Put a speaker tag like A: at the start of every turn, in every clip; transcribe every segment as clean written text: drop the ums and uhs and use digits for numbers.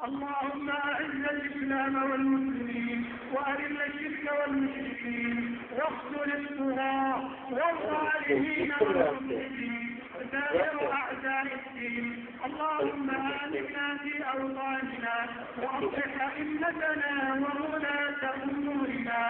A: اللهم أعز الإسلام والمسلمين وأذل الشرك والمشركين واقتل الطغاة والظالمين والمفسدين ودائر أعداء الدين. اللهم آمنا في أوطاننا وأصلح أئمتنا وولاة أمورنا.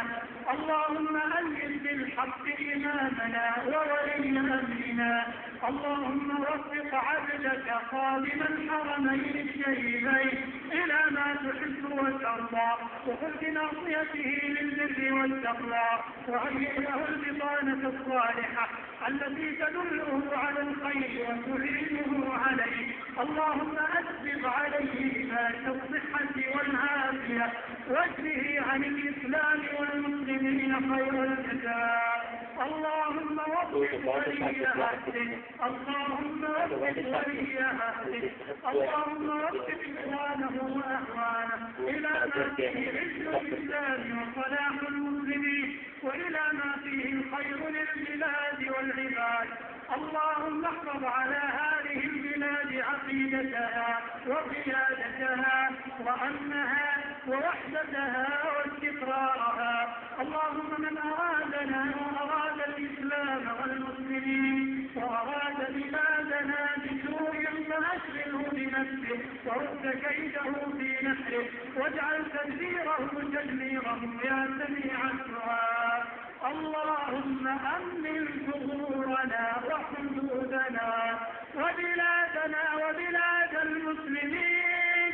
A: اللهم ألف بالحق إمامنا وولي أمرنا. اللهم وفق عبدك خادم الحرمين الشريفين إلى ما تحب وترضى وخذ بناصيته للبر والتقوى وهيئ له البطانة الصالحة التي تدله على الخير وتعينه عليه. اللهم أسبغ عليه لباس الصحة والعافية واجزه عن الإسلام والمسلمين خير الجزاء. اللهم وفق ولي أهله. اللهم وفق ولي أهله. اللهم وفق إخوانه وأخوانه إلى ما فيه عز الإسلام وصلاح المسلمين وإلى ما فيه الخير للبلاد والعباد. اللهم احفظ على هذه البلاد عقيدتها وقيادتها وأمنها ووحدتها واستقرارها. اللهم من أرادنا وأراد الإسلام والمسلمين وأراد بلادنا بسوء فأشغله بنفسه ورد كيده في نحره واجعل تدبيره تدميره يا سميع الدعاء. اللهم أمن ثغورنا وحدودنا وبلادنا وبلاد المسلمين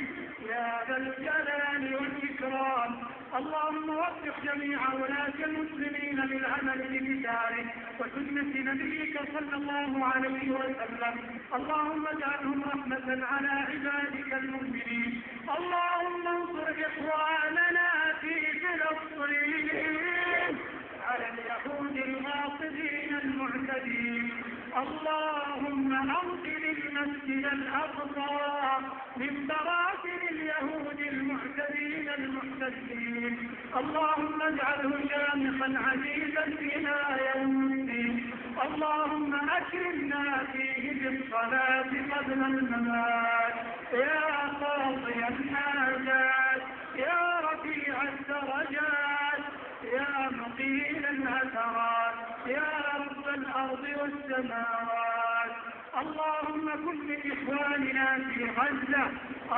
A: يا ذا الجلال والإكرام. اللهم وفق جميع ولاة المسلمين للعمل بكتابك وسنة نبيك صلى الله عليه وسلم. اللهم اجعلهم رحمة على عبادك المؤمنين. اللهم انصر إخواننا في فلسطين على اليهود الغاصبين المعتدين. اللهم انقذ المسجد الأقصى من براثن اليهود المعتدين المحتدين. اللهم اجعله شامخا عزيزا إلى يوم الدين. اللهم أكرمنا فيه بالصلاة قبل الممات يا قاضي الحاجات يا رفيع الدرجات يا مقيل الأثرات يا رب الأرض والسماوات. اللهم كن لإخواننا في غزة.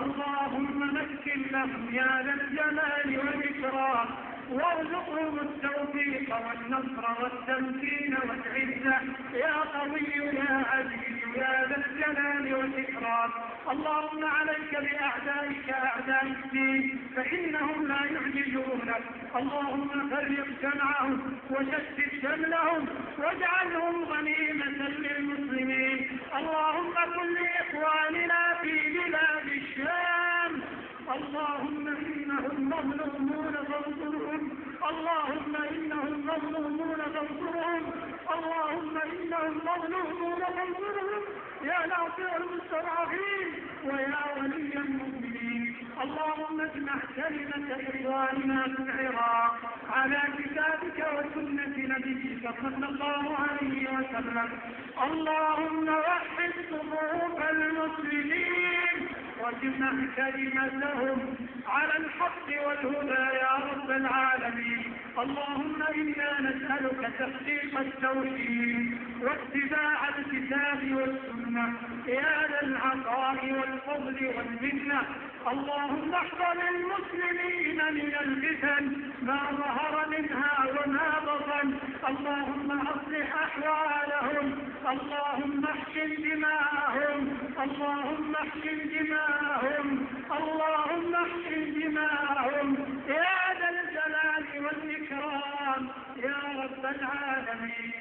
A: اللهم مكن لهم يا ذا الجلال والإكرام وارزقهم التوفيق والنصر والتمكين والعزة يا قوي يا عزيز يا ذا الجلال والإكرام. اللهم عليك بأعدائك أعداء الدين فإنهم لا يعجزونك. اللهم فرق جمعهم وشتت شملهم واجعلهم غنيمة للمسلمين. اللهم كن لإخواننا في بلاد الشام. اللهم إنهم مظلومون فانصرهم. اللهم إنهم مظلومون فانصرهم. اللهم إنهم مظلومون فانصرهم يا ناصر المستضعفين ويا ولي المؤمنين. اللهم اجمع كلمة إخواننا في العراق على كتابك وسنة نبيك صلى الله عليه وسلم. اللهم وحد صفوف المسلمين واجمع كلمتهم على الحق والهدى يا رب العالمين. اللهم إنا نسألك تحقيق التوحيد واتباع الكتاب والسنة يا ذا العطاء والفضل والمنة. اللهم احفظ المسلمين من الفتن ما ظهر منها وما بطن. اللهم أصلح أحوالهم. اللهم احقن دماءهم. اللهم احقن دماءهم. اللهم احقن دماءهم يا ذا الجلال والإكرام يا رب العالمين.